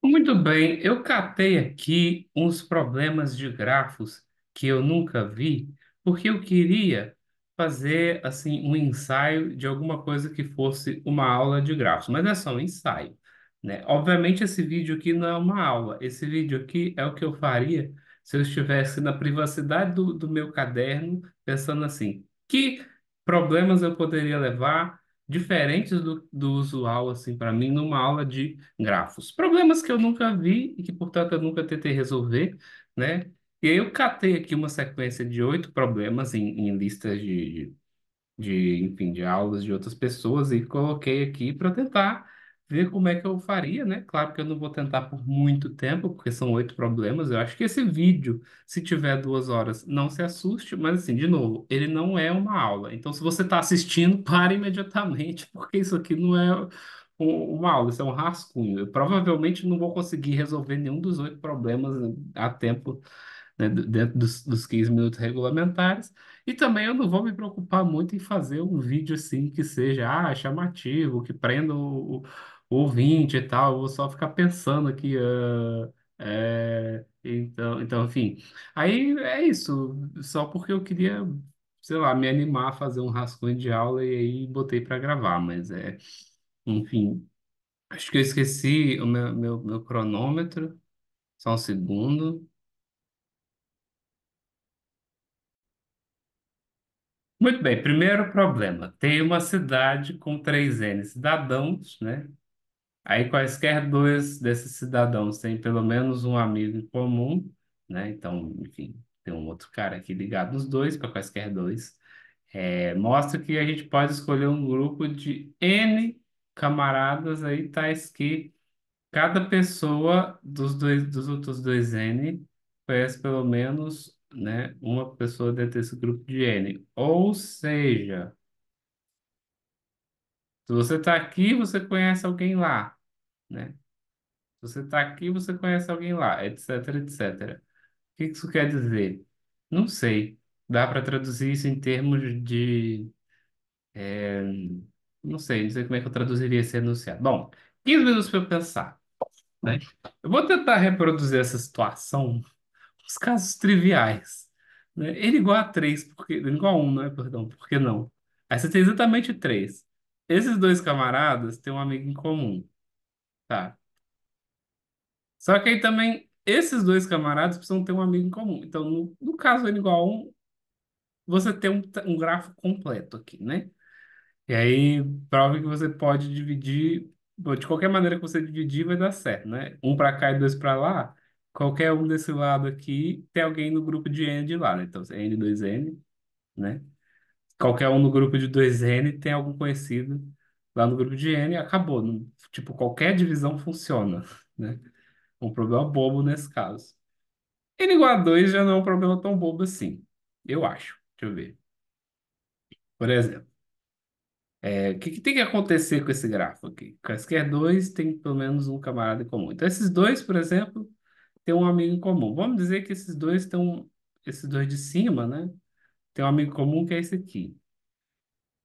Muito bem, eu catei aqui uns problemas de grafos que eu nunca vi, porque eu queria fazer assim um ensaio de alguma coisa que fosse uma aula de grafos, mas é só um ensaio, né? Obviamente esse vídeo aqui não é uma aula, esse vídeo aqui é o que eu faria se eu estivesse na privacidade do meu caderno, pensando assim, que problemas eu poderia levar diferentes do usual assim para mim numa aula de grafos. Problemas que eu nunca vi e que, portanto, eu nunca tentei resolver, né? E aí eu catei aqui uma sequência de 8 problemas em listas enfim, de aulas de outras pessoas e coloquei aqui para tentar ver como é que eu faria, né? Claro que eu não vou tentar por muito tempo, porque são 8 problemas. Eu acho que esse vídeo, se tiver 2 horas, não se assuste, mas assim, de novo, ele não é uma aula. Então, se você está assistindo, pare imediatamente, porque isso aqui não é uma aula, isso é um rascunho. Eu provavelmente não vou conseguir resolver nenhum dos 8 problemas a tempo, né, dentro dos 15 minutos regulamentares. E também eu não vou me preocupar muito em fazer um vídeo assim que seja chamativo, que prenda o ouvinte e tal. Eu vou só ficar pensando aqui. Então, enfim. Aí é isso. Só porque eu queria, sei lá, me animar a fazer um rascunho de aula e aí botei para gravar. Enfim. Acho que eu esqueci o meu cronômetro. Só um segundo. Muito bem, primeiro problema. Tem uma cidade com 3N cidadãos, né? Aí quaisquer dois desses cidadãos têm pelo menos um amigo em comum, né? Então, enfim, tem um outro cara aqui ligado nos dois, para quaisquer dois. Mostra que a gente pode escolher um grupo de N camaradas aí, tais que cada pessoa dos outros dois N conhece pelo menos, né, uma pessoa dentro desse grupo de N. Ou seja, se você está aqui, você conhece alguém lá, né? Se você está aqui, você conhece alguém lá, etc, etc. O que isso quer dizer? Não sei. Dá para traduzir isso em termos de... não sei como é que eu traduziria esse enunciado. Bom, 15 minutos para eu pensar, né? Eu vou tentar reproduzir essa situação, os casos triviais, né? N igual a 3, porque... N igual a 1, né? Perdão, por que não? Aí você tem exatamente 3. Esses dois camaradas têm um amigo em comum, tá? Só que aí também, esses dois camaradas precisam ter um amigo em comum. Então, no caso N igual a 1, você tem um grafo completo aqui, né? E aí, prova que você pode dividir, bom, de qualquer maneira que você dividir, vai dar certo, né? Um para cá e dois para lá, qualquer um desse lado aqui tem alguém no grupo de N de lá, né? Então, N, 2N, né? Qualquer um no grupo de 2N tem algum conhecido lá no grupo de N, e acabou. Tipo, qualquer divisão funciona, né? Um problema bobo nesse caso. N igual a 2 já não é um problema tão bobo assim, eu acho. Deixa eu ver. Por exemplo, o que tem que acontecer com esse gráfico aqui? Quaisquer dois tem pelo menos um camarada em comum. Então, esses dois, por exemplo, têm um amigo em comum. Vamos dizer que esses dois de cima, né? Tem um amigo comum que é esse aqui.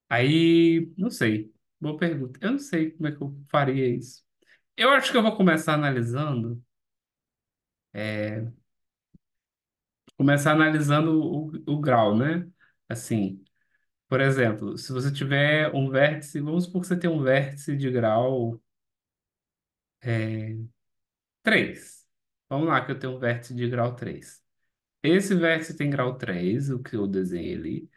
Aí, não sei. Boa pergunta. Eu não sei como é que eu faria isso. Eu acho que eu vou começar analisando o grau, né? Assim. Por exemplo, se você tiver um vértice, vamos supor que você tem um vértice de grau 3. Vamos lá, que eu tenho um vértice de grau 3. Esse vértice tem grau 3, o que eu desenhei ali.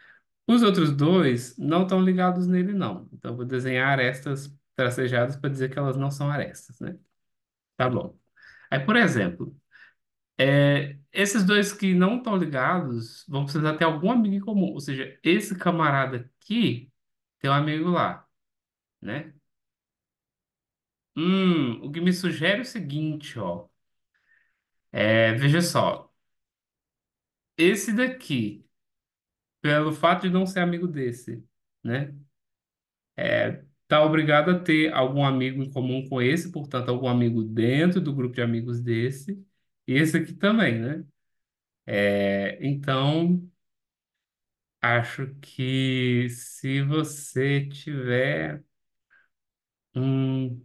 Os outros dois não estão ligados nele, não. Então, eu vou desenhar arestas tracejadas para dizer que elas não são arestas, né? Tá bom. Aí, por exemplo, esses dois que não estão ligados vão precisar ter algum amigo em comum. Ou seja, esse camarada aqui tem um amigo lá, né? O que me sugere é o seguinte, ó. Veja só, esse daqui, pelo fato de não ser amigo desse, né? Tá obrigado a ter algum amigo em comum com esse, portanto, algum amigo dentro do grupo de amigos desse, e esse aqui também, né? Então, acho que se você tiver um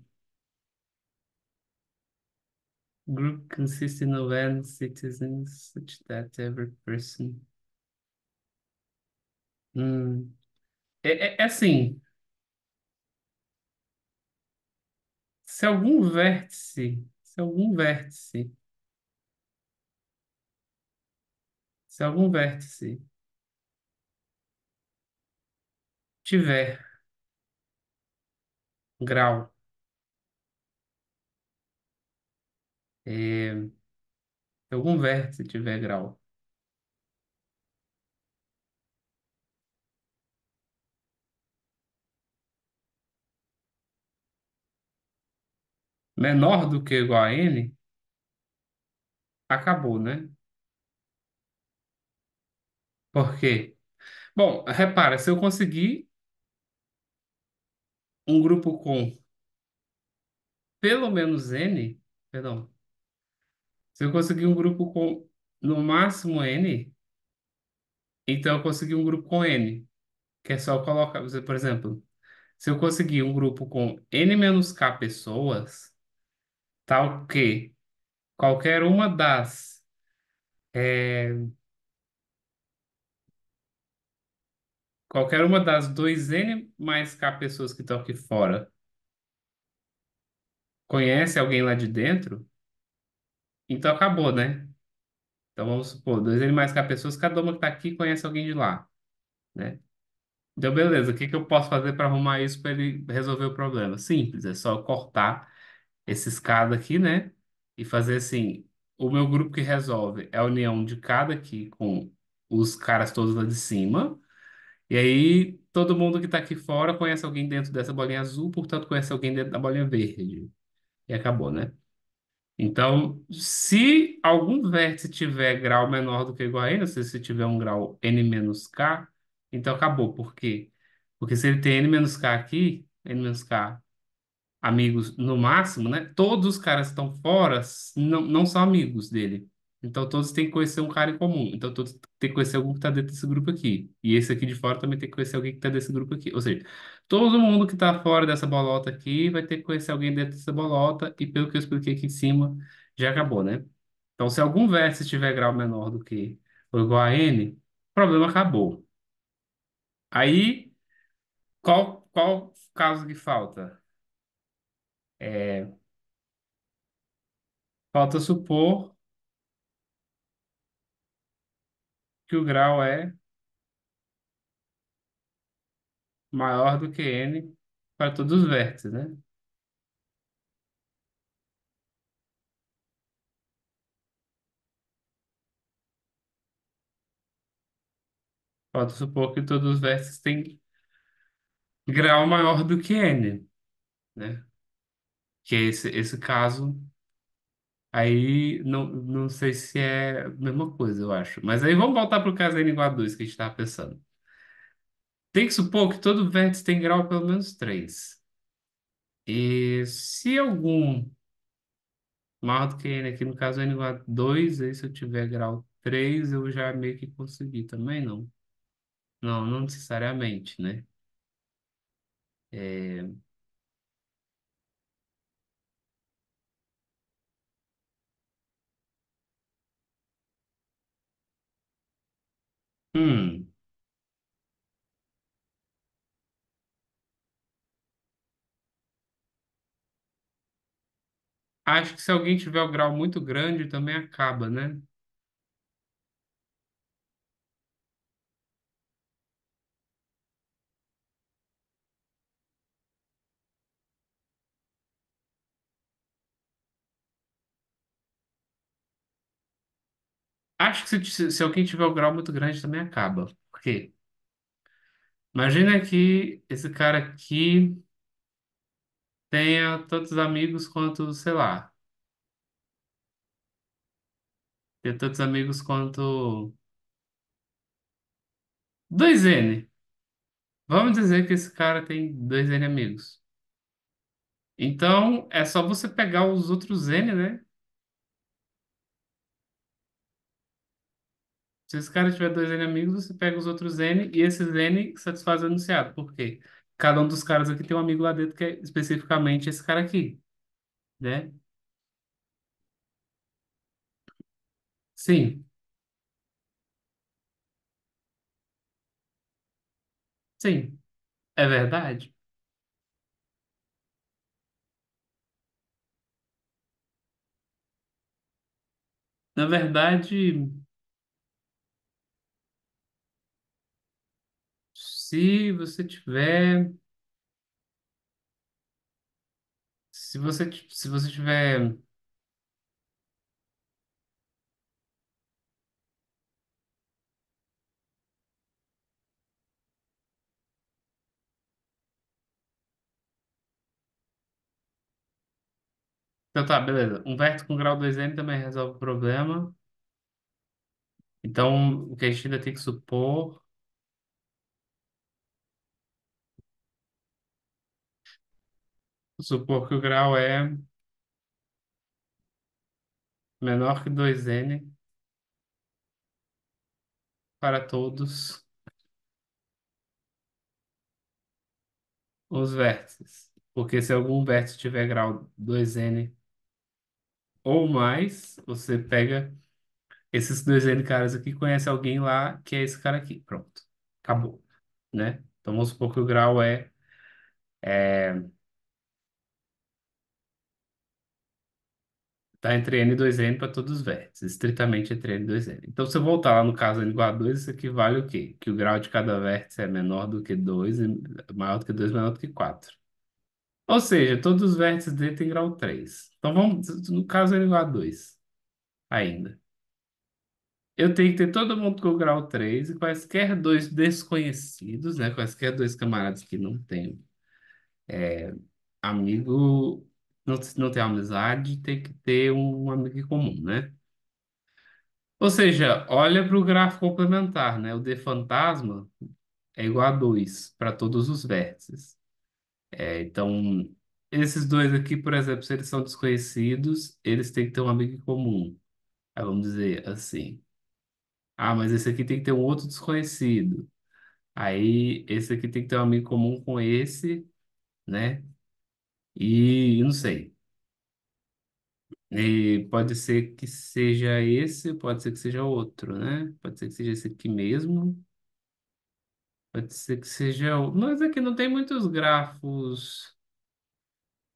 Group consisting of n citizens such that every person. Hum. É assim, se algum vértice tiver grau é, se algum vértice tiver grau menor do que ou igual a n, acabou, né? Por quê? Bom, repara, se eu conseguir um grupo com pelo menos n, perdão, se eu conseguir um grupo com no máximo n, então eu consegui um grupo com n, que é só colocar, por exemplo, se eu conseguir um grupo com n menos k pessoas, tal que qualquer uma das é, qualquer uma das 2n mais k pessoas que estão aqui fora conhece alguém lá de dentro, então acabou, né? Então vamos supor, 2n mais k pessoas, cada uma que está aqui conhece alguém de lá, né? Então, beleza, o que que eu posso fazer para arrumar isso para ele resolver o problema? Simples, é só eu cortar esses cada aqui, né? E fazer assim, o meu grupo que resolve é a união de cada aqui com os caras todos lá de cima. E aí, todo mundo que está aqui fora conhece alguém dentro dessa bolinha azul, portanto, conhece alguém dentro da bolinha verde. E acabou, né? Então, se algum vértice tiver grau menor do que ou igual a n, ou seja, se tiver um grau n menos k, então acabou. Por quê? Porque se ele tem n menos k aqui, n menos k amigos no máximo, né? Todos os caras que estão fora não são amigos dele. Então todos têm que conhecer um cara em comum. Então todos têm que conhecer algum que está dentro desse grupo aqui. E esse aqui de fora também tem que conhecer alguém que está desse grupo aqui. Ou seja, todo mundo que está fora dessa bolota aqui vai ter que conhecer alguém dentro dessa bolota. E pelo que eu expliquei aqui em cima, já acabou, né? Então se algum vértice tiver grau menor do que ou igual a n, o problema acabou. Aí, qual caso que falta? É, falta supor que o grau é maior do que n para todos os vértices, né? Pode supor que todos os vértices têm grau maior do que n, né? Que é esse caso, aí não sei se é a mesma coisa, eu acho. Mas aí vamos voltar para o caso n igual a 2 que a gente estava pensando. Tem que supor que todo vértice tem grau pelo menos 3. E se algum maior do que n, aqui no caso n igual a 2, aí se eu tiver grau 3 eu já meio que consegui também, não. Não necessariamente, né? É, hum, acho que se alguém tiver o grau muito grande, também acaba, né? Acho que se alguém tiver o grau muito grande, também acaba. Por quê? Imagina que esse cara aqui tenha tantos amigos quanto, sei lá, tenha tantos amigos quanto 2n. Vamos dizer que esse cara tem 2n amigos. Então, é só você pegar os outros n, né? Se esse cara tiver 2n amigos, você pega os outros n e esses n satisfazem o enunciado. Por quê? Cada um dos caras aqui tem um amigo lá dentro que é especificamente esse cara aqui, né? Sim, sim, é verdade. Na verdade, se você tiver, se você tiver, então tá, beleza. Um vértice com grau 2n também resolve o problema. Então, o que a gente ainda tem que supor que o grau é menor que 2n para todos os vértices. Porque se algum vértice tiver grau 2n ou mais, você pega esses 2n caras aqui, conhece alguém lá que é esse cara aqui. Pronto. Acabou, né? Então vamos supor que o grau tá entre n e 2n para todos os vértices, estritamente entre n e 2n. Então, se eu voltar lá no caso n igual a 2, isso equivale o quê? Que o grau de cada vértice é menor do que 2 e maior do que 2, menor do que 4. Ou seja, todos os vértices dele têm grau 3. Então, vamos, no caso n igual a 2 ainda. Eu tenho que ter todo mundo com grau 3 e quaisquer dois desconhecidos, né? Quaisquer dois camaradas que não têm amigo, não tem amizade, tem que ter um amigo em comum, né? Ou seja, olha para o gráfico complementar, né? O D fantasma é igual a 2 para todos os vértices. Então, esses dois aqui, por exemplo, se eles são desconhecidos, eles têm que ter um amigo em comum. Aí vamos dizer assim. Ah, mas esse aqui tem que ter um outro desconhecido. Aí esse aqui tem que ter um amigo comum com esse, né? E não sei. E pode ser que seja esse, pode ser que seja outro, né? Pode ser que seja esse aqui mesmo. Pode ser que seja. Mas aqui não tem muitos grafos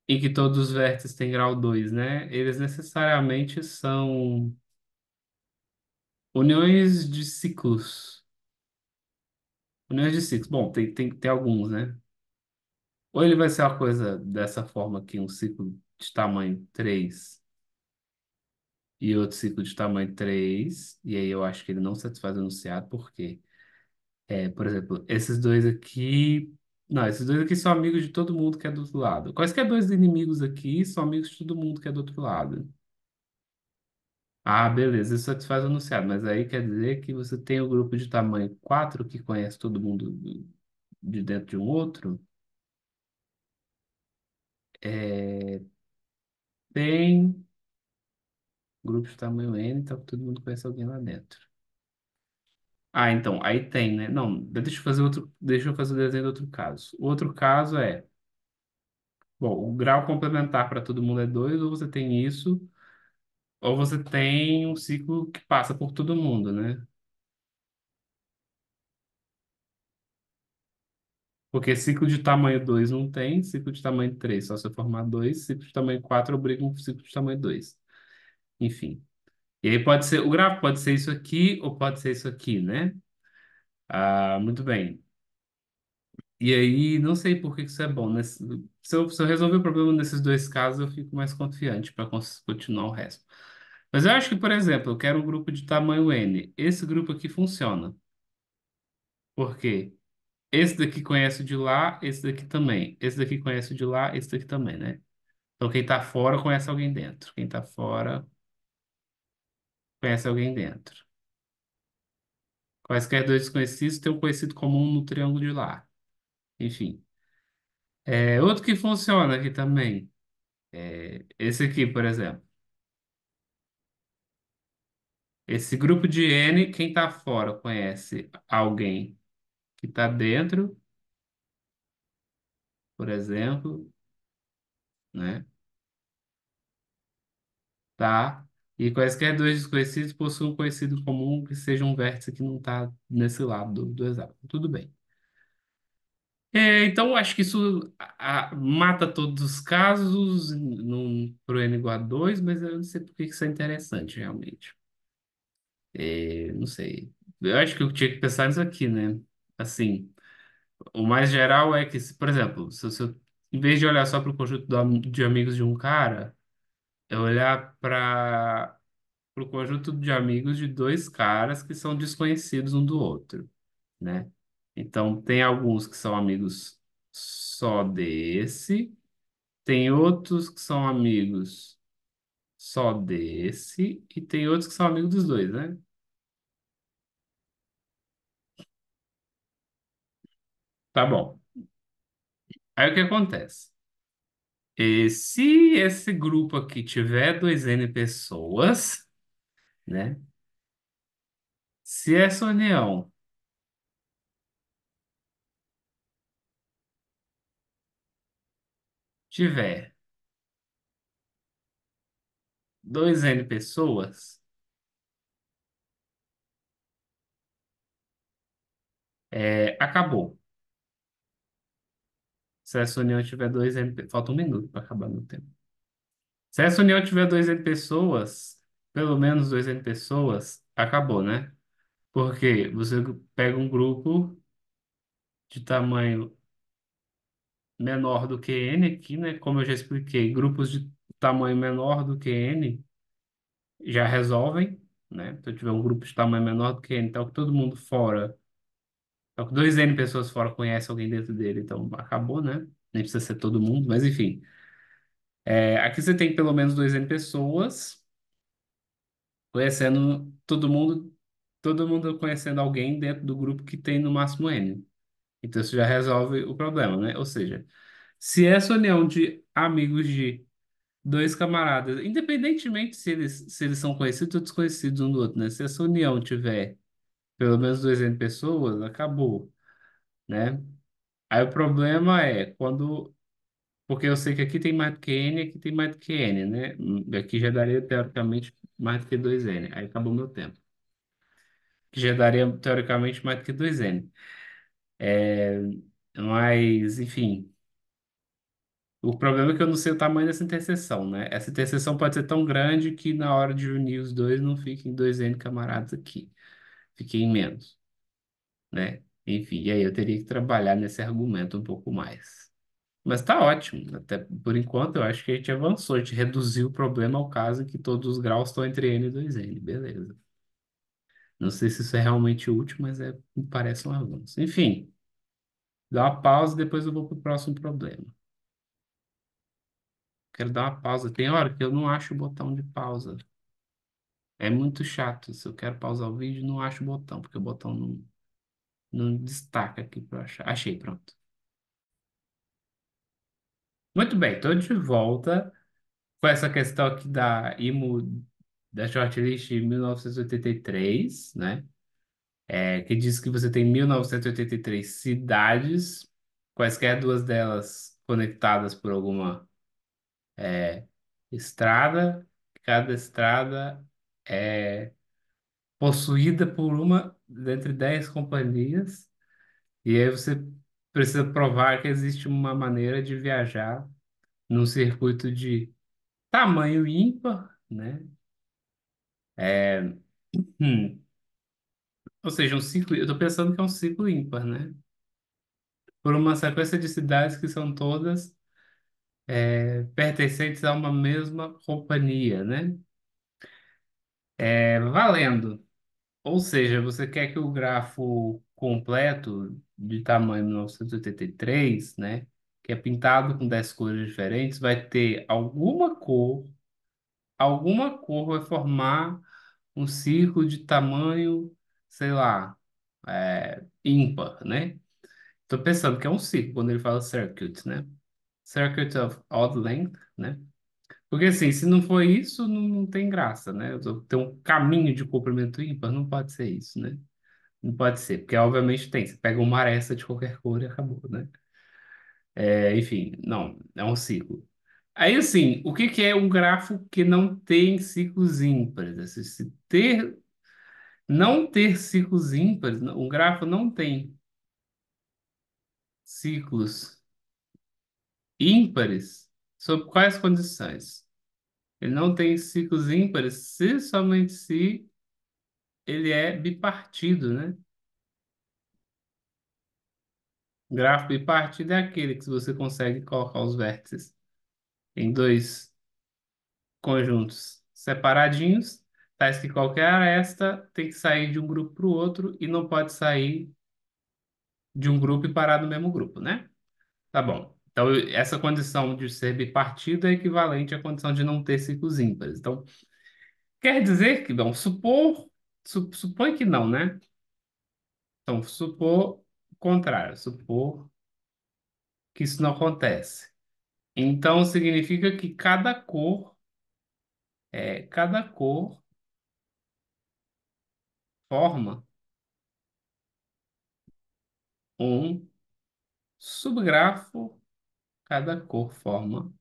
em que todos os vértices têm grau 2, né? Eles necessariamente são uniões de ciclos. Uniões de ciclos. Bom, tem que ter alguns, né? Ou ele vai ser uma coisa dessa forma aqui, um ciclo de tamanho 3 e outro ciclo de tamanho 3 e aí eu acho que ele não satisfaz o enunciado, por quê? Por exemplo, esses dois aqui. Não, esses dois aqui são amigos de todo mundo que é do outro lado. Quaisquer dois inimigos aqui são amigos de todo mundo que é do outro lado. Ah, beleza, isso satisfaz o enunciado, mas aí quer dizer que você tem o grupo de tamanho 4 que conhece todo mundo de dentro de um outro. É, tem grupo de tamanho N, então todo mundo conhece alguém lá dentro. Ah, então, aí tem, né? Não, deixa eu fazer o desenho do outro caso. O outro caso é, bom, o grau complementar para todo mundo é 2 ou você tem isso. Ou você tem um ciclo que passa por todo mundo, né? Porque ciclo de tamanho 2 não tem, ciclo de tamanho 3 só se eu formar 2, ciclo de tamanho 4 obriga um ciclo de tamanho 2. Enfim. E aí pode ser, o gráfico pode ser isso aqui ou pode ser isso aqui, né? Ah, muito bem. E aí, não sei por que que isso é bom. Se eu resolver o problema nesses dois casos, eu fico mais confiante para continuar o resto. Mas eu acho que, por exemplo, eu quero um grupo de tamanho N. Esse grupo aqui funciona. Por quê? Esse daqui conhece o de lá, esse daqui também. Esse daqui conhece o de lá, esse daqui também, né? Então quem tá fora conhece alguém dentro. Quem tá fora conhece alguém dentro. Quaisquer dois desconhecidos têm um conhecido comum no triângulo de lá. Enfim. Outro que funciona aqui também. Esse aqui, por exemplo. Esse grupo de N, quem tá fora conhece alguém que tá dentro, por exemplo, né? Tá? E quaisquer dois desconhecidos possuem um conhecido comum que seja um vértice que não está nesse lado do hexágono. Tudo bem. Então, acho que isso mata todos os casos pro N igual a 2, mas eu não sei por que isso é interessante, realmente. Não sei. Eu acho que eu tinha que pensar nisso aqui, né? Assim, o mais geral é que, por exemplo, se eu, em vez de olhar só para o conjunto de amigos de um cara, eu olhar para o conjunto de amigos de dois caras que são desconhecidos um do outro, né? Então, tem alguns que são amigos só desse, tem outros que são amigos só desse, e tem outros que são amigos dos dois, né? Tá bom. Aí o que acontece? E se esse grupo aqui tiver dois N pessoas, né? Se essa união tiver dois N pessoas, acabou. Se essa união tiver dois N, falta um minuto para acabar meu tempo. Se essa união tiver dois N pessoas, pelo menos dois N pessoas, acabou, né? Porque você pega um grupo de tamanho menor do que N aqui, né? Como eu já expliquei, grupos de tamanho menor do que N já resolvem, né? Se eu tiver um grupo de tamanho menor do que N, então que todo mundo fora, então que dois N pessoas fora conhecem alguém dentro dele, então acabou, né? Nem precisa ser todo mundo, mas enfim. Aqui você tem pelo menos dois N pessoas conhecendo todo mundo conhecendo alguém dentro do grupo que tem no máximo N. Então isso já resolve o problema, né? Ou seja, se essa união de amigos de dois camaradas, independentemente se eles são conhecidos ou desconhecidos um do outro, né? Se essa união tiver pelo menos dois N pessoas, acabou, né? Aí o problema é quando. Porque eu sei que aqui tem mais do que N, aqui tem mais do que N, né? Aqui já daria, teoricamente, mais do que dois N. Aí acabou meu tempo. Que já daria, teoricamente, mais do que dois N. É, mas, enfim. O problema é que eu não sei o tamanho dessa interseção, né? Essa interseção pode ser tão grande que na hora de unir os dois não fiquem dois N camaradas aqui. Fiquem menos, né? Enfim, e aí eu teria que trabalhar nesse argumento um pouco mais. Mas tá ótimo. Até por enquanto eu acho que a gente avançou. A gente reduziu o problema ao caso em que todos os graus estão entre N e 2N. Beleza. Não sei se isso é realmente útil, mas me parece um avanço. Enfim, dá uma pausa e depois eu vou pro próximo problema. Quero dar uma pausa. Tem hora que eu não acho o botão de pausa. É muito chato. Se eu quero pausar o vídeo, não acho o botão, porque o botão não destaca aqui para achar. Achei, pronto. Muito bem, estou de volta com essa questão aqui da IMO da shortlist 1983, né? Que diz que você tem 1983 cidades, quaisquer duas delas conectadas por alguma estrada, cada estrada é possuída por uma dentre 10 companhias, e aí você precisa provar que existe uma maneira de viajar num circuito de tamanho ímpar, né? Hum, ou seja, um ciclo, eu estou pensando que é um ciclo ímpar, né? Por uma sequência de cidades que são todas pertencentes a uma mesma companhia, né? Valendo. Ou seja, você quer que o grafo completo de tamanho 1983, né? Que é pintado com 10 cores diferentes, vai ter alguma cor vai formar um círculo de tamanho, sei lá, ímpar, né? Tô pensando que é um círculo quando ele fala circuit, né? Circuit of odd length, né? Porque assim, se não for isso, não tem graça, né? Tem um caminho de comprimento ímpar, não pode ser isso, né? Não pode ser, porque obviamente tem. Você pega uma aresta de qualquer cor e acabou, né? Enfim, não, é um ciclo. Aí, assim, o que que é um grafo que não tem ciclos ímpares? Se ter, não ter ciclos ímpares, um grafo não tem ciclos ímpares, sob quais condições? Ele não tem ciclos ímpares se somente se ele é bipartido, né? Gráfico bipartido é aquele que você consegue colocar os vértices em dois conjuntos separadinhos, tais que qualquer aresta tem que sair de um grupo para o outro e não pode sair de um grupo e parar no mesmo grupo, né? Tá bom. Então, essa condição de ser bipartido é equivalente à condição de não ter ciclos ímpares. Então, quer dizer que, bom, supõe que não, né? Então, supor o contrário, supor que isso não acontece. Então, significa que cada cor forma um subgrafo, cada cor forma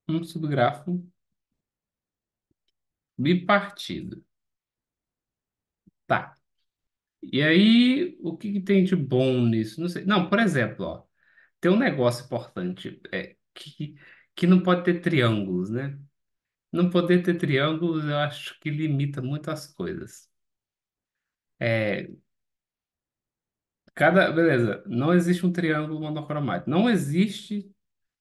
um subgrafo bipartido. Tá. E aí, o que que tem de bom nisso? Não sei. Não, por exemplo, ó, tem um negócio importante que não pode ter triângulos, né? Não poder ter triângulos, eu acho que limita muito as coisas. É, beleza, não existe um triângulo monocromático. Não existe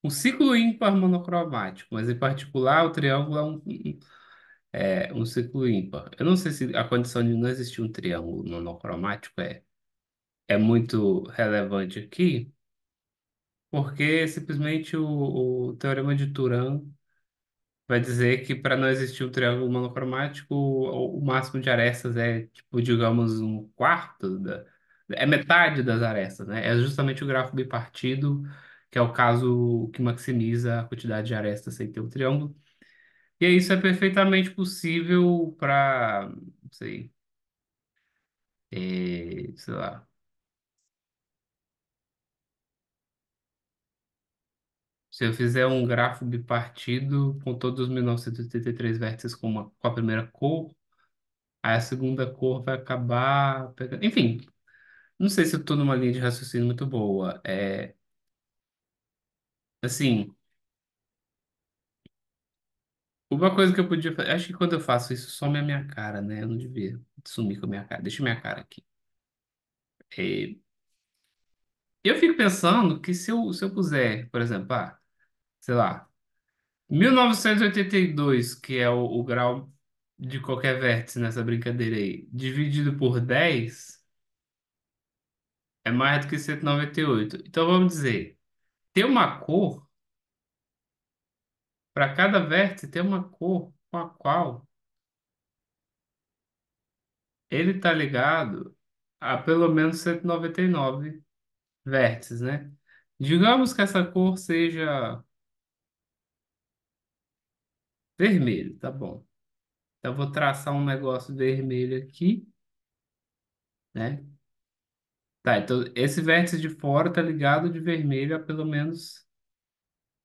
um ciclo ímpar monocromático, mas em particular o triângulo é um ciclo ímpar. Eu não sei se a condição de não existir um triângulo monocromático é muito relevante aqui, porque simplesmente o teorema de Turan vai dizer que para não existir um triângulo monocromático, o máximo de arestas é, tipo, digamos, um quarto é metade das arestas, né? É justamente o grafo bipartido, que é o caso que maximiza a quantidade de arestas sem ter um triângulo. E aí isso é perfeitamente possível para, não sei, sei lá. Se eu fizer um grafo bipartido com todos os 1983 vértices com a primeira cor, aí a segunda cor vai acabar pegando. Enfim, não sei se eu estou numa linha de raciocínio muito boa. Assim, uma coisa que eu podia fazer. Acho que quando eu faço isso, some a minha cara, né? Eu não devia sumir com a minha cara. Deixa minha cara aqui. É, eu fico pensando que se eu puser, por exemplo, sei lá, 1982, que é o grau de qualquer vértice nessa brincadeira aí, dividido por 10 é mais do que 198. Então vamos dizer, ter uma cor, para cada vértice ter uma cor com a qual ele está ligado a pelo menos 199 vértices, né? Digamos que essa cor seja vermelho, tá bom. Então eu vou traçar um negócio vermelho aqui, né? Tá, então esse vértice de fora tá ligado de vermelho a pelo menos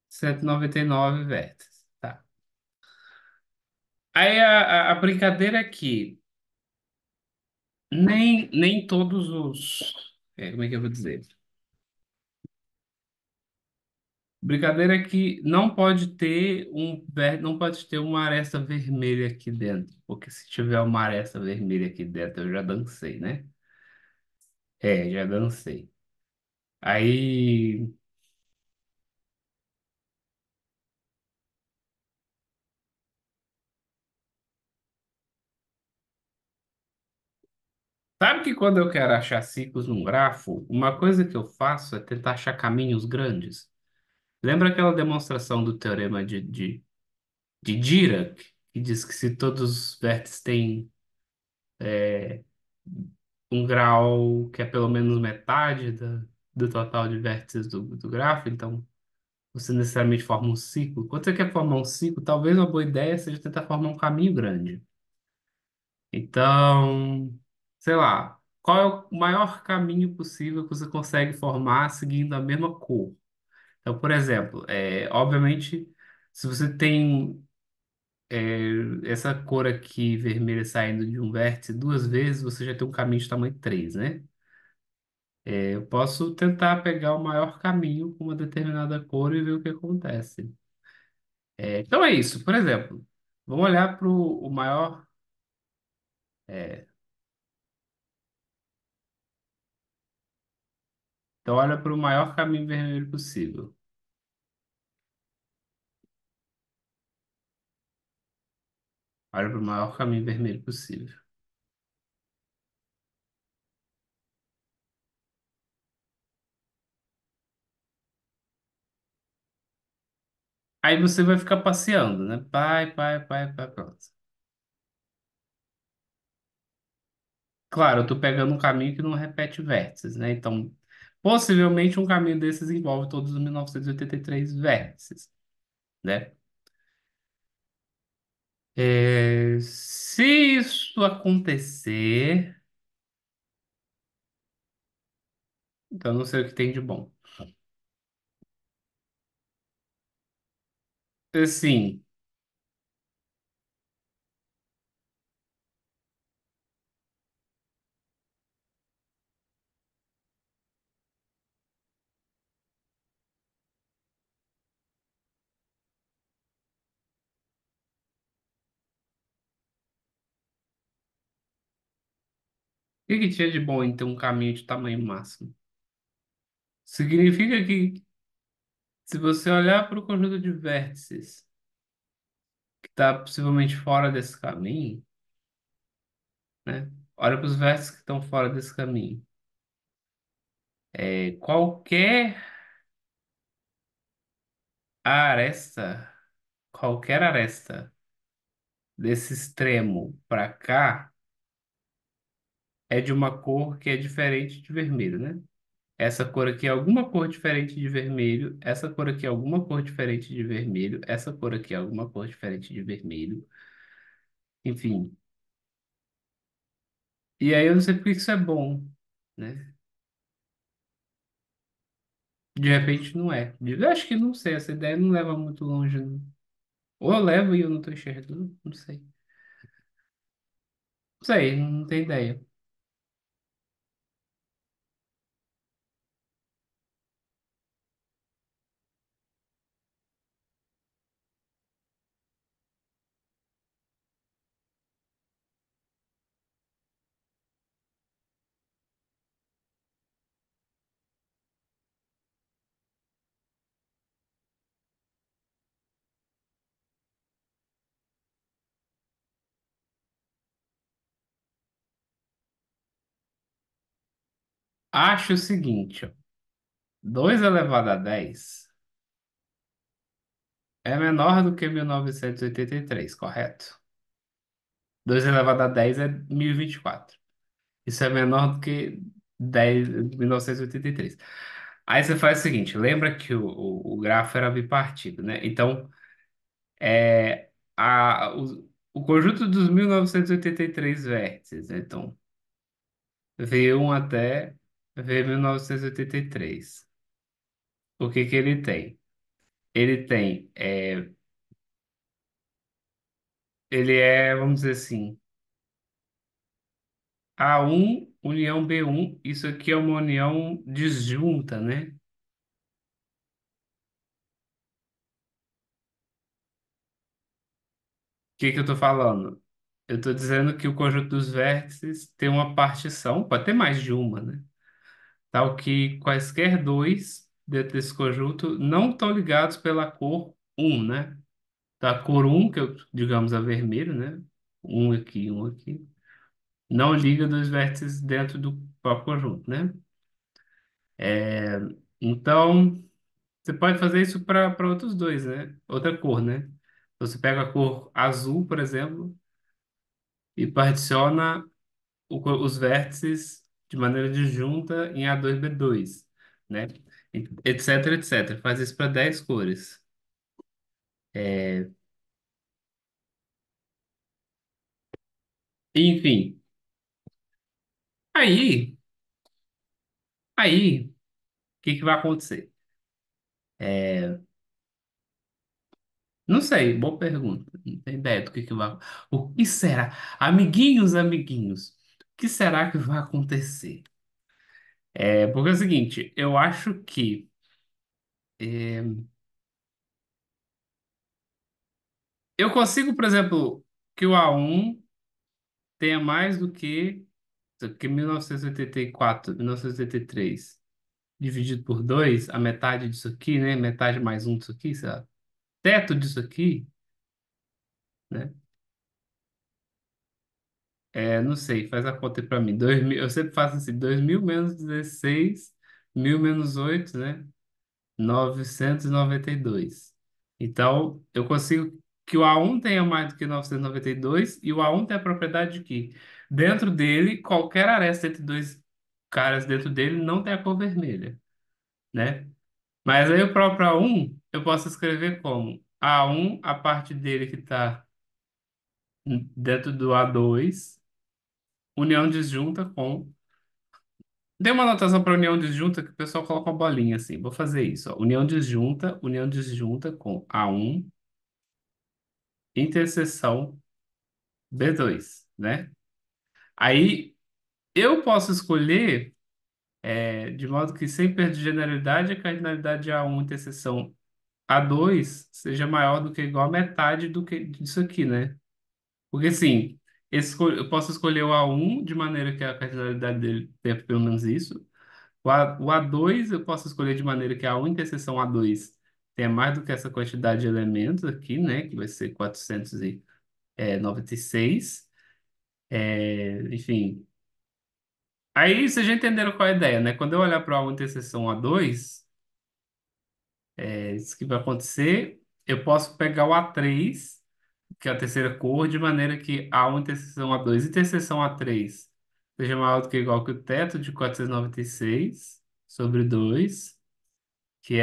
199 vértices. Tá. Aí a brincadeira é que nem todos como é que eu vou dizer? Brincadeira é que não pode ter uma aresta vermelha aqui dentro, porque se tiver uma aresta vermelha aqui dentro, eu já dancei, né? Já dancei. Aí, sabe que quando eu quero achar ciclos num grafo, uma coisa que eu faço é tentar achar caminhos grandes. Lembra aquela demonstração do teorema de Dirac, que diz que se todos os vértices têm um grau que é pelo menos metade do total de vértices do grafo, então você necessariamente forma um ciclo. Quando você quer formar um ciclo, talvez uma boa ideia seja tentar formar um caminho grande. Então, sei lá, qual é o maior caminho possível que você consegue formar seguindo a mesma cor? Então, por exemplo, obviamente, se você tem essa cor aqui vermelha saindo de um vértice duas vezes, você já tem um caminho de tamanho 3, né? Eu posso tentar pegar o maior caminho com uma determinada cor e ver o que acontece. Então é isso. Por exemplo, vamos olhar para o maior. é, então olha para o maior caminho vermelho possível. Olha para o maior caminho vermelho possível. Aí você vai ficar passeando, né? Pronto. Claro, eu estou pegando um caminho que não repete vértices, né? Então, possivelmente um caminho desses envolve todos os 1983 vértices, né? Se isso acontecer, então eu não sei o que tem de bom. Assim, o que que tinha de bom em ter um caminho de tamanho máximo? Significa que se você olhar para o conjunto de vértices que está possivelmente fora desse caminho, né? Olha para os vértices que estão fora desse caminho. Qualquer aresta, qualquer aresta desse extremo para cá é de uma cor que é diferente de vermelho, né? Essa cor aqui é alguma cor diferente de vermelho, essa cor aqui é alguma cor diferente de vermelho, essa cor aqui é alguma cor diferente de vermelho, enfim. E aí eu não sei por que isso é bom, né? De repente não é. Eu acho que não sei, essa ideia não leva muito longe, não. Ou eu levo e eu não estou enxergando, não sei. Não sei, não tenho ideia. Acho o seguinte, ó, 2 elevado a 10 é menor do que 1983, correto? 2 elevado a 10 é 1024. Isso é menor do que 10, 1983. Aí você faz o seguinte, lembra que o grafo era bipartido, né? Então, o conjunto dos 1983 vértices, né? Então, V1 até V1983. O que que ele tem? Ele tem, ele é, vamos dizer assim, A1 união B1. Isso aqui é uma união disjunta, né? Que eu estou falando? Eu estou dizendo que o conjunto dos vértices tem uma partição, pode ter mais de uma, né? Tal que quaisquer dois dentro desse conjunto não estão ligados pela cor um, né? Tá, a cor um, que eu, digamos, a vermelho, né? Um aqui, um aqui. Não liga dois vértices dentro do próprio conjunto, né? É, então, você pode fazer isso para outros dois, né? Outra cor, né? Você pega a cor azul, por exemplo, e particiona os vértices de maneira disjunta em A2B2, né? Etc, etc. Faz isso para 10 cores. É, enfim, aí, o que que vai acontecer? Não sei, boa pergunta. Não tenho ideia do que vai. O que será? Amiguinhos, amiguinhos, o que será que vai acontecer? Porque é o seguinte, eu acho que é, eu consigo, por exemplo, que o A1 tenha mais do que 1984, 1983, dividido por 2, a metade disso aqui, né? Metade mais um disso aqui, sei lá. Teto disso aqui, né? Não sei, faz a conta aí pra mim. 2000, eu sempre faço assim, 2000 menos 16, 1000 menos 8, né? 992. Então, eu consigo que o A1 tenha mais do que 992 e o A1 tem a propriedade de que dentro dele, qualquer aresta entre dois caras dentro dele não tem a cor vermelha, né? Mas aí o próprio A1 eu posso escrever como A1, a parte dele que está dentro do A2, união disjunta com. Dei uma anotação para união disjunta que o pessoal coloca uma bolinha assim. Vou fazer isso, ó. União disjunta com A1, interseção B2, né? Aí eu posso escolher, de modo que sem perder generalidade, a cardinalidade de A1 interseção A2 seja maior do que igual a metade do que disso aqui, né? Porque assim, eu posso escolher o A1 de maneira que a cardinalidade dele tenha pelo menos isso. O A2 eu posso escolher de maneira que a A1 interseção A2 tenha mais do que essa quantidade de elementos aqui, né? Que vai ser 496. Enfim. Aí vocês já entenderam qual é a ideia, né? Quando eu olhar para a A1 interseção A2, isso que vai acontecer. Eu posso pegar o A3, que é a terceira cor, de maneira que A1 interseção A2 interseção A3 seja maior do que ou igual que o teto de 496 sobre 2, que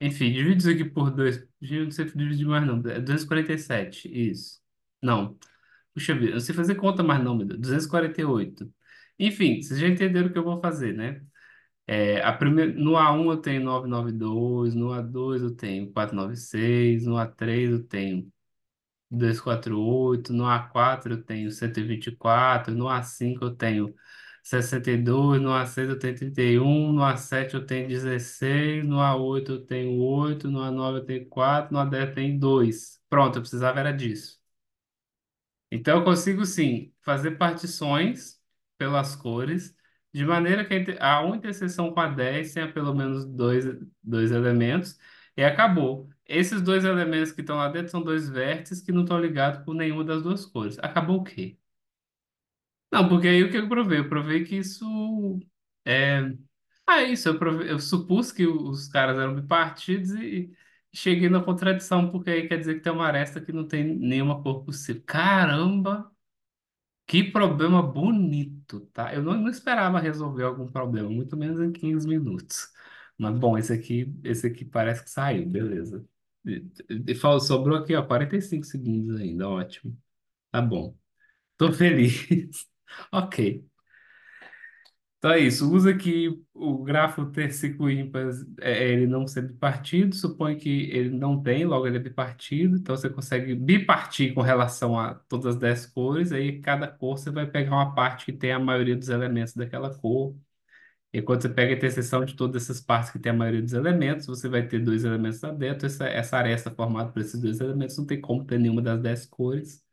enfim, divide isso aqui por 2. Não sei dividir mais não. É 247, isso. Não. Puxa vida, eu não sei fazer conta mais não, meu Deus. 248. Enfim, vocês já entenderam o que eu vou fazer, né? No A1 eu tenho 992, no A2 eu tenho 496, no A3 eu tenho 248, no A4 eu tenho 124, no A5 eu tenho 62, no A6 eu tenho 31, no A7 eu tenho 16, no A8 eu tenho 8, no A9 eu tenho 4, no A10 eu tenho 2. Pronto, eu precisava era disso. Então eu consigo sim fazer partições pelas cores, de maneira que a uma interseção com a 10 tenha pelo menos dois elementos, e acabou. Esses dois elementos que estão lá dentro são dois vértices que não estão ligados por nenhuma das duas cores. Acabou o quê? Não, porque aí o que eu provei? Eu provei que isso é. Ah, é isso, eu supus que os caras eram bipartidos e cheguei na contradição, porque aí quer dizer que tem uma aresta que não tem nenhuma cor possível. Caramba! Que problema bonito, tá? Eu não esperava resolver algum problema, muito menos em 15 minutos. Mas bom, esse aqui parece que saiu, beleza. Sobrou aqui, ó, 45 segundos ainda, ótimo. Tá bom. Tô feliz. Ok. Então é isso. Usa que o grafo ter ciclo ímpar ele não ser bipartido. Supõe que ele não tem, logo ele é bipartido. Então você consegue bipartir com relação a todas as 10 cores. Aí cada cor você vai pegar uma parte que tem a maioria dos elementos daquela cor. E quando você pega a interseção de todas essas partes que tem a maioria dos elementos, você vai ter dois elementos lá dentro. Essa aresta formada por esses dois elementos não tem como ter nenhuma das 10 cores.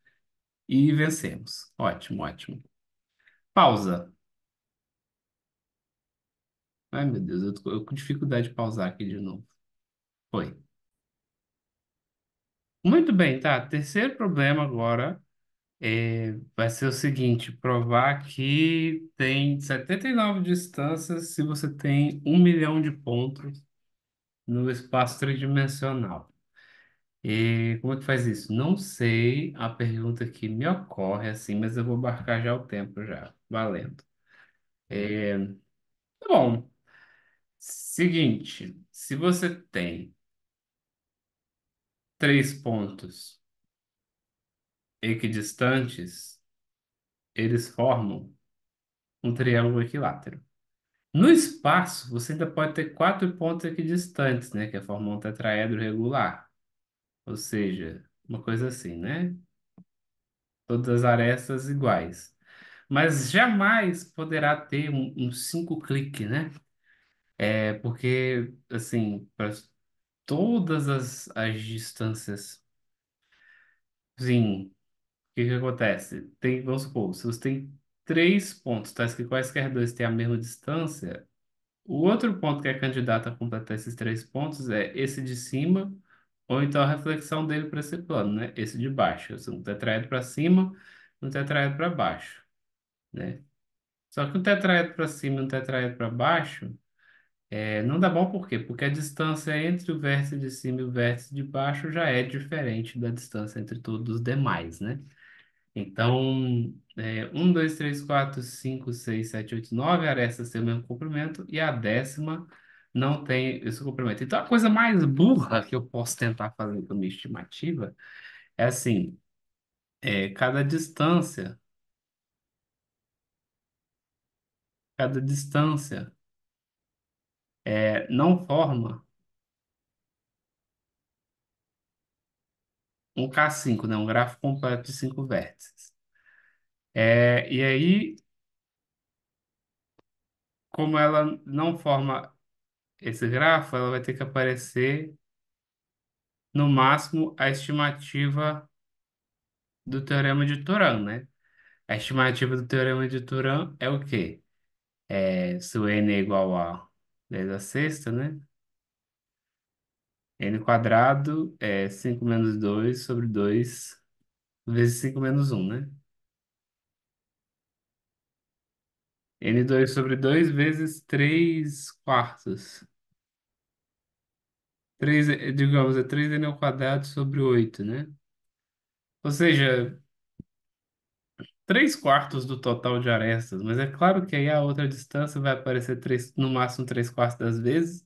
E vencemos. Ótimo, ótimo. Pausa. Ai, meu Deus, eu com dificuldade de pausar aqui de novo. Foi. Muito bem, tá. Terceiro problema agora vai ser o seguinte: provar que tem 79 distâncias se você tem 1 milhão de pontos no espaço tridimensional. E como é que faz isso? Não sei. A pergunta que me ocorre assim, mas eu vou marcar já o tempo já. Valendo. Tá bom. Seguinte, se você tem 3 pontos equidistantes, eles formam um triângulo equilátero. No espaço, você ainda pode ter quatro pontos equidistantes, né? Que é formar um tetraedro regular. Ou seja, uma coisa assim, né? Todas as arestas iguais. Mas jamais poderá ter um cinco clique, né? É porque, assim, para todas as distâncias, sim, o que que acontece? Tem, vamos supor, se você tem três pontos, tais que quaisquer dois têm a mesma distância, o outro ponto que é candidato a completar esses três pontos é esse de cima, ou então a reflexão dele para esse plano, né? Esse de baixo. Ou seja, um tetraedro para cima, um tetraedro para baixo, né? Só que um tetraedro para cima e um tetraedro para baixo não dá bom por quê? Porque a distância entre o vértice de cima e o vértice de baixo já é diferente da distância entre todos os demais, né? Então, 1, 2, 3, 4, 5, 6, 7, 8, 9 arestas têm o mesmo comprimento e a décima não tem esse comprimento. Então, a coisa mais burra que eu posso tentar fazer com a minha estimativa é assim, cada distância não forma um K5, né? Um grafo completo de cinco vértices. E aí, como ela não forma esse grafo, ela vai ter que aparecer no máximo a estimativa do teorema de Turan, né? A estimativa do teorema de Turan é o quê? Se o n é igual a 10 a sexta, né? N quadrado é 5 menos 2 sobre 2 vezes 5 menos um, né? N2 sobre 2 vezes 3 quartos. 3, digamos, é 3n ao quadrado sobre 8, né? Ou seja, 3 quartos do total de arestas, mas é claro que aí a outra distância vai aparecer no máximo 3 quartos das vezes.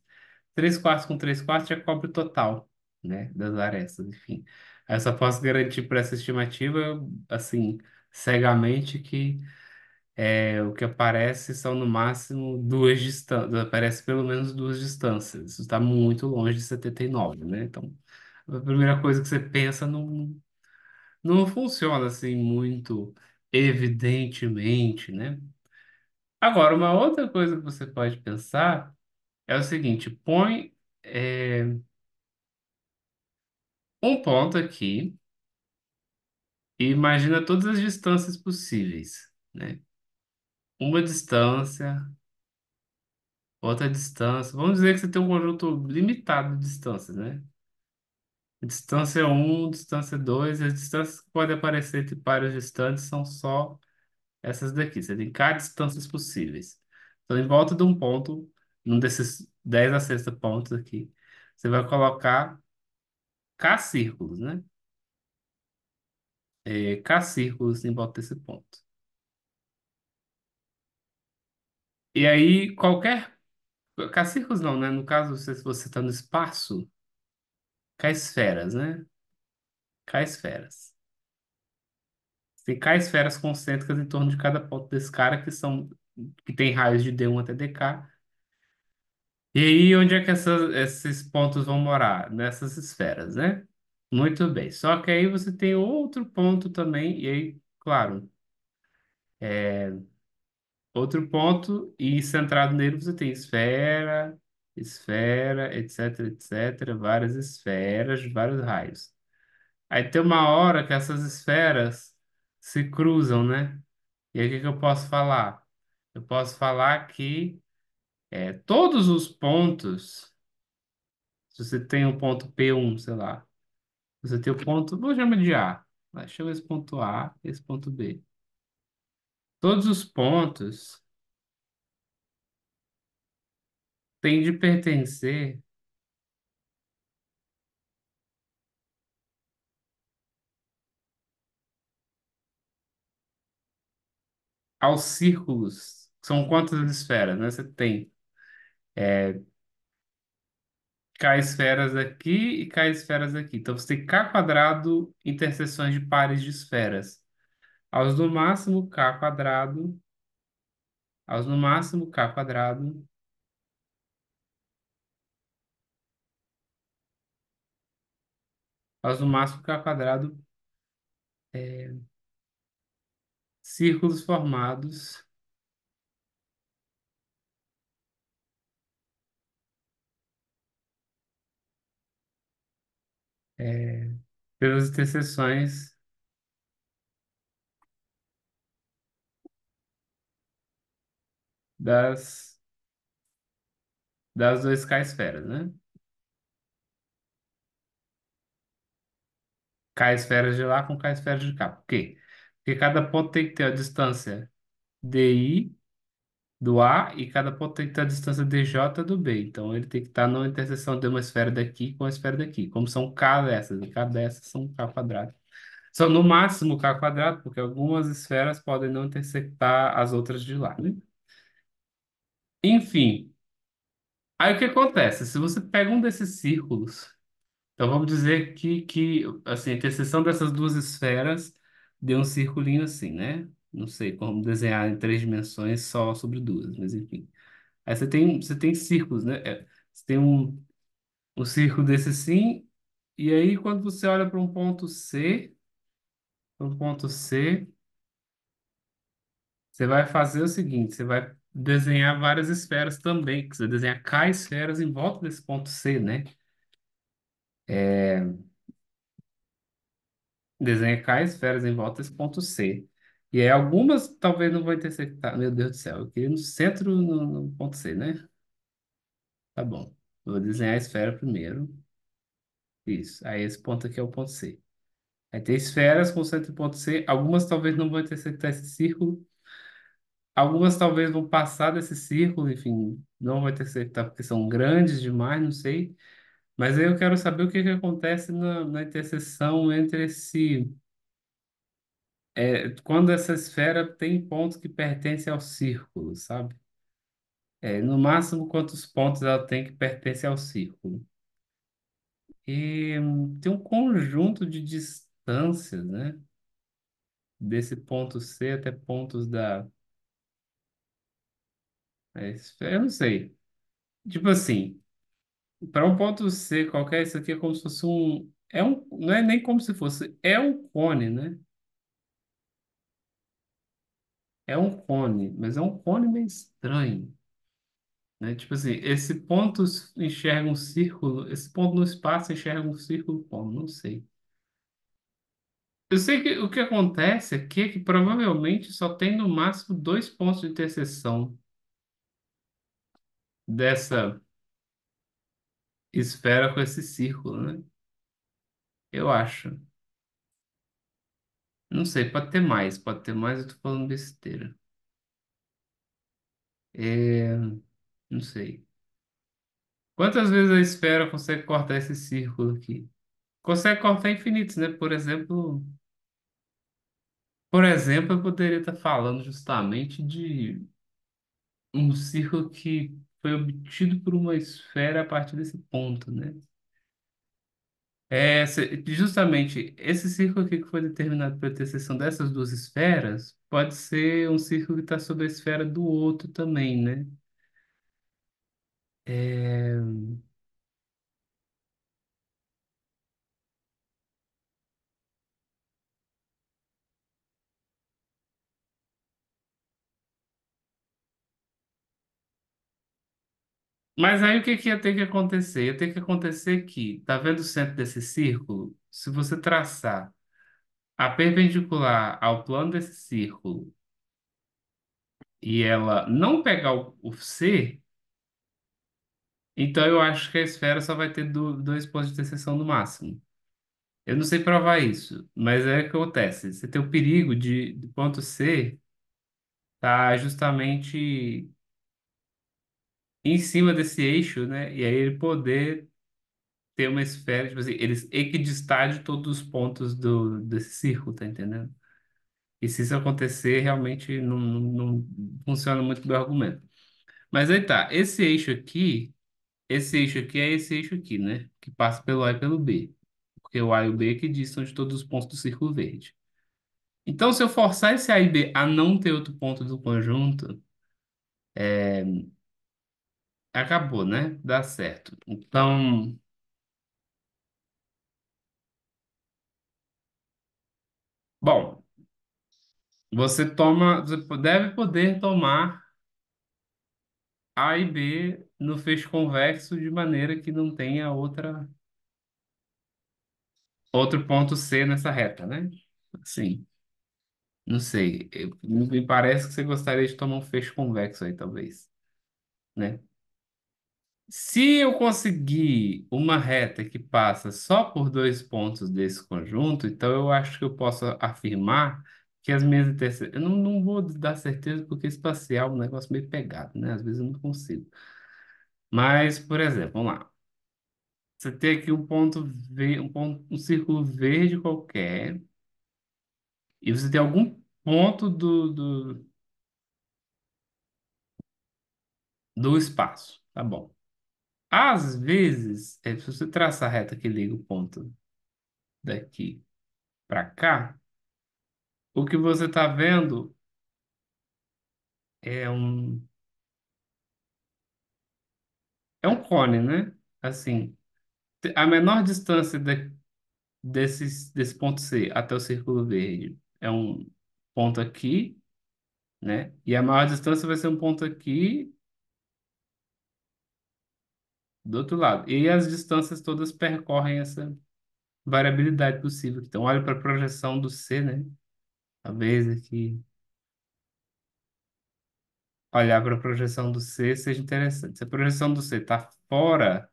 3 quartos com 3 quartos já cobre o total, né, das arestas, enfim. Aí eu só posso garantir por essa estimativa, assim, cegamente, que o que aparece são no máximo duas distâncias, aparece pelo menos duas distâncias. Isso está muito longe de 79, né? Então, a primeira coisa que você pensa não funciona assim muito evidentemente, né? Agora, uma outra coisa que você pode pensar é o seguinte: põe um ponto aqui e imagina todas as distâncias possíveis, né? Uma distância, outra distância. Vamos dizer que você tem um conjunto limitado de distâncias, né? Distância um, distância 2, as distâncias que podem aparecer entre pares distantes são só essas daqui. Você tem K distâncias possíveis. Então, em volta de um ponto, num desses 10 a sexta pontos aqui, você vai colocar K círculos, né? K círculos em volta desse ponto. E aí, qualquer. K círculos não, né? No caso, se você está no espaço, K esferas, né? K esferas. Tem K esferas concêntricas em torno de cada ponto desse cara que tem raios de D1 até DK. E aí, onde é que esses pontos vão morar? Nessas esferas, né? Muito bem. Só que aí você tem outro ponto também, e aí, claro, outro ponto, e centrado nele você tem esfera, esfera, etc, etc, várias esferas, de vários raios. Aí tem uma hora que essas esferas se cruzam, né? E aí o que que eu posso falar? Eu posso falar que todos os pontos, se você tem o ponto P1, sei lá, você tem o ponto, vou chamar de A. Vai, chama esse ponto A, esse ponto B. Todos os pontos têm de pertencer aos círculos. São quantas esferas, né? Você tem K esferas aqui e K esferas aqui. Então você tem K quadrado interseções de pares de esferas. Aos no máximo K quadrado Aos no máximo k quadrado, aos no máximo k quadrado, círculos formados é, pelas interseções das, das duas k-esferas, né? K-esferas de lá com k-esferas de cá. Por quê? Porque cada ponto tem que ter a distância DI do A e cada ponto tem que ter a distância DJ do B. Então ele tem que estar na interseção de uma esfera daqui com a esfera daqui. Como são K dessas, e cada dessas são K quadrado. São no máximo K quadrado, porque algumas esferas podem não intersectar as outras de lá, né? Enfim, aí o que acontece? Se você pega um desses círculos, então vamos dizer que assim, a interseção dessas duas esferas deu um circulinho assim, né? Não sei como desenhar em três dimensões só sobre duas, mas enfim. Aí você tem círculos, né? Você tem um círculo desse assim, e aí quando você olha para um ponto C, você vai fazer o seguinte, você vai desenhar várias esferas também, que você desenha K esferas em volta desse ponto C, né? Desenha K esferas em volta desse ponto C. E aí algumas talvez não vão intersectar. Meu Deus do céu, eu queria no centro, no ponto C, né? Tá bom. Eu vou desenhar a esfera primeiro. Isso. Aí esse ponto aqui é o ponto C. Aí tem esferas com centro e ponto C. Algumas talvez não vão intersectar esse círculo. Algumas talvez vão passar desse círculo, enfim, não vão intersectar porque são grandes demais, não sei. Mas aí eu quero saber o que que acontece na interseção entre quando essa esfera tem pontos que pertencem ao círculo, sabe? No máximo, quantos pontos ela tem que pertencem ao círculo? E tem um conjunto de distâncias, né? Desse ponto C até pontos da esfera. Eu não sei. Tipo assim, para um ponto C qualquer, isso aqui é como se fosse um. Não é nem como se fosse, é um cone, né? É um cone, mas é um cone meio estranho, né? Tipo assim, esse ponto enxerga um círculo, esse ponto no espaço enxerga um círculo como? Não sei. Eu sei que o que acontece aqui é que provavelmente só tem no máximo dois pontos de interseção dessa esfera com esse círculo, né? Eu acho. Não sei, pode ter mais, eu tô falando besteira. É, não sei. Quantas vezes a esfera consegue cortar esse círculo aqui? Consegue cortar infinitos, né? Por exemplo, eu poderia estar falando justamente de um círculo que foi obtido por uma esfera a partir desse ponto, né? Justamente esse círculo aqui que foi determinado pela interseção dessas duas esferas pode ser um círculo que está sobre a esfera do outro também, né? É, Mas aí o que que ia ter que acontecer? Ia ter que acontecer que, tá vendo o centro desse círculo? Se você traçar a perpendicular ao plano desse círculo e ela não pegar o C, então eu acho que a esfera só vai ter dois pontos de interseção no máximo. Eu não sei provar isso, mas é o que acontece. Você tem o perigo de ponto C tá justamente em cima desse eixo, né? E aí ele poder ter uma esfera, tipo assim, eles equidistar de todos os pontos desse círculo, tá entendendo? E se isso acontecer, realmente não funciona muito bem o argumento. Mas aí tá, esse eixo aqui é esse eixo aqui, né? Que passa pelo A e pelo B. Porque o A e o B equidistam de todos os pontos do círculo verde. Então, se eu forçar esse A e B a não ter outro ponto do conjunto, Acabou, né? Dá certo. Então, bom, você deve poder tomar A e B no feixe convexo de maneira que não tenha outro ponto C nessa reta, né? Sim, não sei. Me parece que você gostaria de tomar um feixe convexo aí, talvez, né? Se eu conseguir uma reta que passa só por dois pontos desse conjunto, então eu acho que eu posso afirmar que as minhas intersecções. Eu não vou dar certeza porque espacial é um negócio meio pegado, né? Às vezes eu não consigo. Mas, por exemplo, vamos lá. Você tem aqui um ponto, um círculo verde qualquer, e você tem algum ponto do espaço, tá bom? Às vezes, se você traçar a reta que liga o ponto daqui para cá, o que você está vendo é um cone, né? Assim, a menor distância desse ponto C até o círculo verde é um ponto aqui, né? E a maior distância vai ser um ponto aqui do outro lado. E as distâncias todas percorrem essa variabilidade possível. Então, olha para a projeção do C, né? Talvez aqui olhar para a projeção do C seja interessante. Se a projeção do C está fora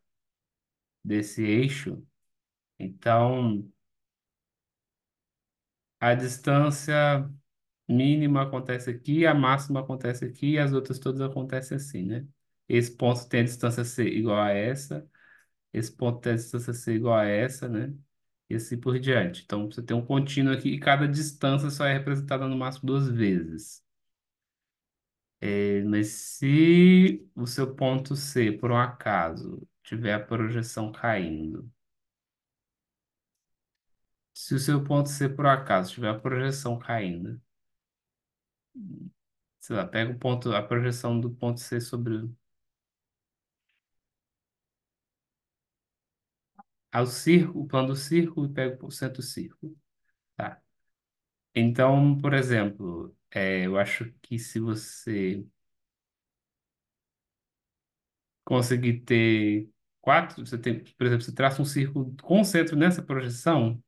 desse eixo, então a distância mínima acontece aqui, a máxima acontece aqui e as outras todas acontecem assim, né? Esse ponto tem a distância C igual a essa, esse ponto tem a distância C igual a essa, né? E assim por diante. Então, você tem um contínuo aqui e cada distância só é representada no máximo duas vezes. Mas se o seu ponto C, por um acaso, tiver a projeção caindo, se o seu ponto C, por um acaso, tiver a projeção caindo, sei lá, pega a projeção do ponto C sobre o plano do círculo e pega o centro do círculo, tá? Então, por exemplo, eu acho que se você conseguir ter você tem, por exemplo, você traça um círculo com centro nessa projeção,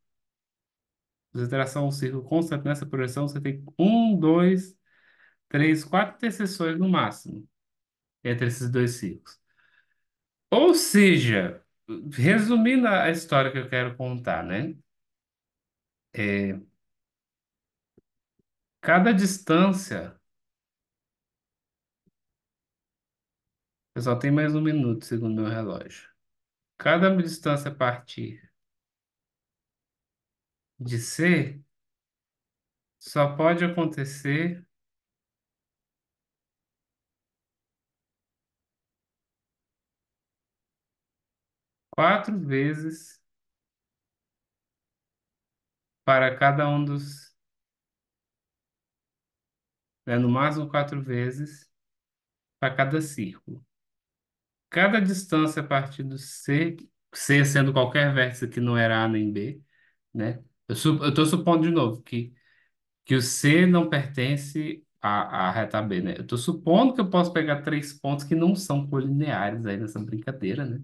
você traçar um círculo com centro nessa projeção, você tem um, dois, três, quatro interseções no máximo entre esses dois círculos. Ou seja, resumindo a história que eu quero contar, né? É, cada distância, eu só tenho mais um minuto, segundo meu relógio. Cada distância a partir de C só pode acontecer quatro vezes para cada um no máximo quatro vezes para cada círculo. Cada distância a partir do C, C sendo qualquer vértice que não era A nem B, né? Eu estou supondo de novo que o C não pertence à reta B, né? Eu estou supondo que eu posso pegar três pontos que não são colineares aí nessa brincadeira, né?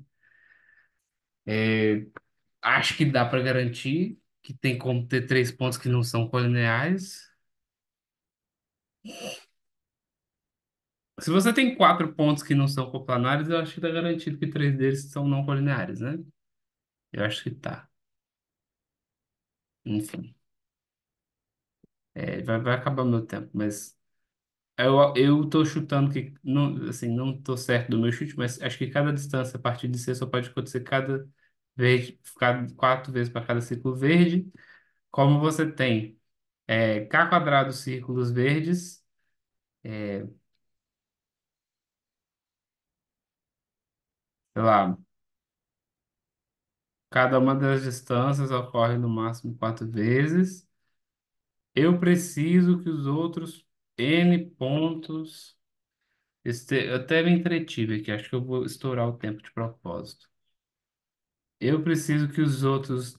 Acho que dá para garantir que tem como ter três pontos que não são colineares. Se você tem quatro pontos que não são coplanares, eu acho que está garantido que três deles são não colineares, né? Eu acho que tá. Enfim, vai acabar o meu tempo, mas eu tô chutando que, não, assim, não tô certo do meu chute, mas acho que cada distância a partir de C só pode acontecer quatro vezes para cada círculo verde. Como você tem K quadrado círculos verdes, sei lá, cada uma das distâncias ocorre no máximo quatro vezes. Eu preciso que os outros N pontos Eu até me entretive aqui, acho que eu vou estourar o tempo de propósito. Eu preciso que os outros.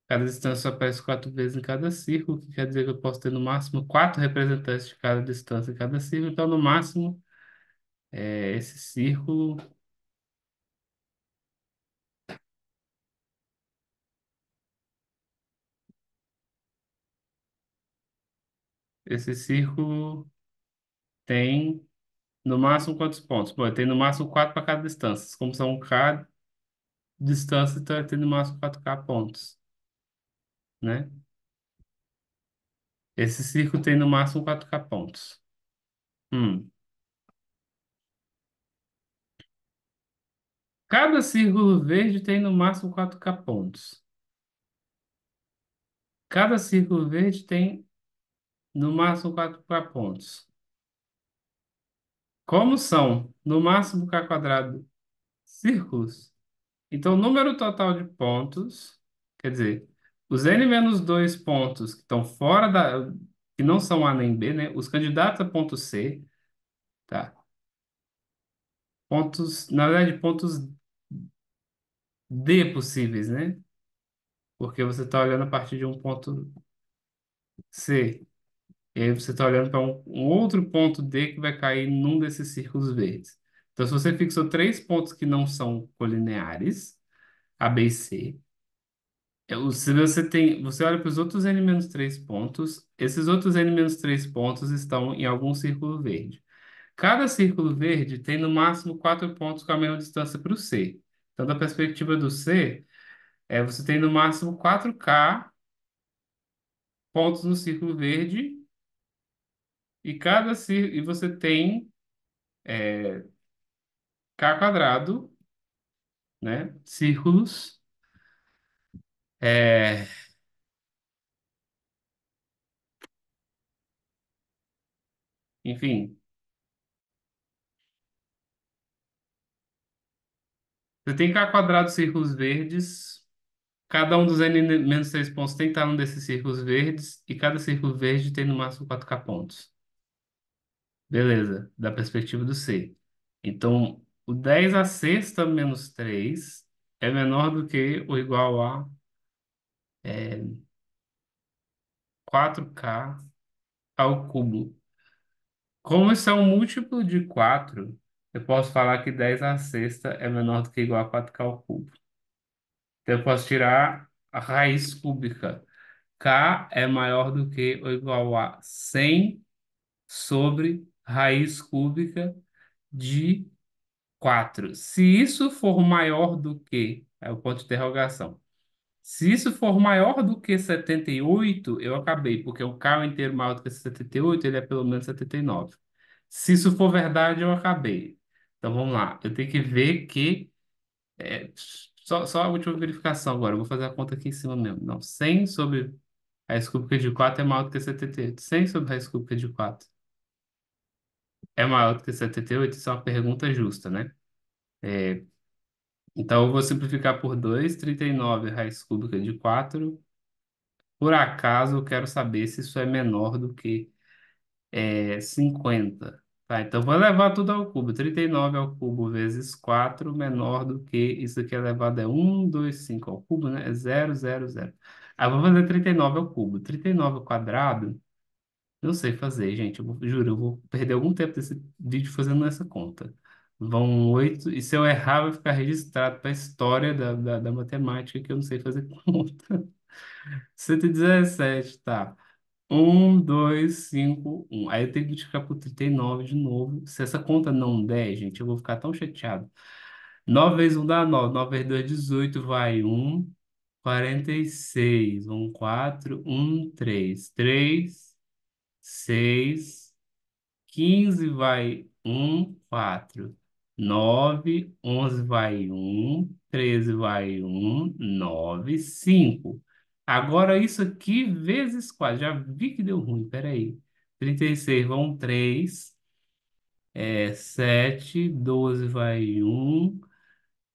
Cada distância só aparece quatro vezes em cada círculo, que quer dizer que eu posso ter no máximo quatro representantes de cada distância em cada círculo. Então, no máximo, esse círculo. Esse círculo tem no máximo quantos pontos? Bom, tem no máximo quatro para cada distância. Como são K distância, então tem no máximo 4K pontos, né? Esse círculo tem no máximo 4K pontos. Hum. Cada círculo verde tem no máximo 4K pontos. Cada círculo verde tem no máximo 4K pontos. Como são no máximo K quadrado círculos, então o número total de pontos, quer dizer, os n menos 2 pontos que estão fora da, que não são A nem B, né? Os candidatos a ponto C, tá? Pontos, na verdade, pontos D possíveis, né? Porque você está olhando a partir de um ponto C. E aí você está olhando para um outro ponto D que vai cair num desses círculos verdes. Então, se você fixou três pontos que não são colineares, A, B e C, se você tem, você olha para os outros n menos 3 pontos, esses outros n menos 3 pontos estão em algum círculo verde. Cada círculo verde tem no máximo quatro pontos com a mesma distância para o C. Então, da perspectiva do C, você tem no máximo 4K pontos no círculo verde e você tem K quadrado, né? Círculos. É, enfim, você tem K quadrado círculos verdes. Cada um dos n menos 3 pontos tem que estar num desses círculos verdes. E cada círculo verde tem no máximo 4K pontos. Beleza, da perspectiva do C. Então, o 10 a sexta menos 3 é menor do que ou igual a 4K ao cubo. Como isso é um múltiplo de 4, eu posso falar que 10 a sexta é menor do que igual a 4K ao cubo. Então, eu posso tirar a raiz cúbica. K é maior do que ou igual a 100 sobre raiz cúbica de 4. Se isso for maior do que, é o ponto de interrogação. Se isso for maior do que 78, eu acabei, porque o K é um inteiro maior do que 78, ele é pelo menos 79. Se isso for verdade, eu acabei. Então vamos lá. Eu tenho que ver que. é, só a última verificação agora. Eu vou fazer a conta aqui em cima mesmo. Não, 100 sobre raiz cúbica de 4 é maior do que 78. 100 sobre raiz cúbica de 4 é maior do que 78? Isso é uma pergunta justa, né? Então eu vou simplificar por 2. 39 raiz cúbica de 4. Por acaso, eu quero saber se isso é menor do que 50. Tá, então vou levar tudo ao cubo. 39 ao cubo vezes 4 menor do que isso aqui elevado é 1, 2, 5 ao cubo, né? É 0, 0, 0. Aí eu vou fazer 39 ao cubo. 39 ao quadrado, não sei fazer, gente. Juro, eu vou perder algum tempo desse vídeo fazendo essa conta. Vão 8, e se eu errar, vai ficar registrado para a história da matemática que eu não sei fazer conta. 117, tá. 1, 2, 5, 1. Aí eu tenho que multiplicar por 39 de novo. Se essa conta não der, gente, eu vou ficar tão chateado. 9 vezes 1 dá 9. 9 vezes 2, 18. Vai 1. 46. 1, 4. 1, 3. 3, 6. 15 vai 1, 4. 9, 11 vai 13 vai 9, 5. Agora isso aqui vezes 4. Já vi que deu ruim, peraí. 36 vão 3, 7, 12 vai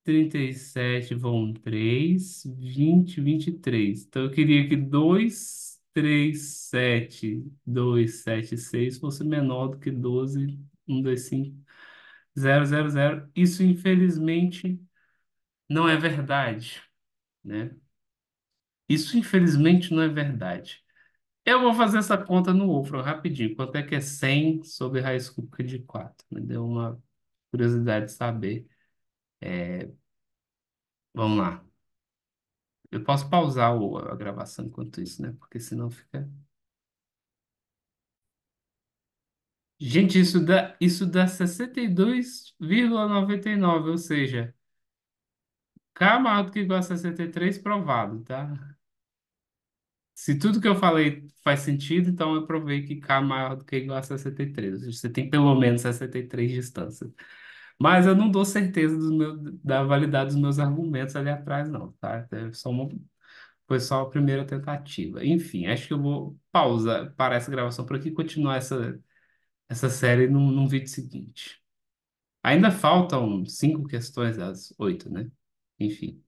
37 vão 3, 20, 23. Então eu queria que 2 37276 fosse menor do que 12.125.000. Isso, infelizmente, não é verdade, né? Isso, infelizmente, não é verdade. Eu vou fazer essa conta no Wolfram rapidinho. Quanto é que é 100 sobre raiz cúbica de 4? Me deu uma curiosidade de saber. Vamos lá. Eu posso pausar a gravação enquanto isso, né? Porque senão fica. Gente, isso dá 62,99, ou seja, K maior do que igual a 63 provado, tá? Se tudo que eu falei faz sentido, então eu provei que K maior do que igual a 63. Ou seja, você tem pelo menos 63 distâncias. Mas eu não dou certeza da validade dos meus argumentos ali atrás, não, tá? Foi só a primeira tentativa. Enfim, acho que eu vou parar essa gravação por aqui e continuar essa série num vídeo seguinte. Ainda faltam 5 questões das 8, né? Enfim.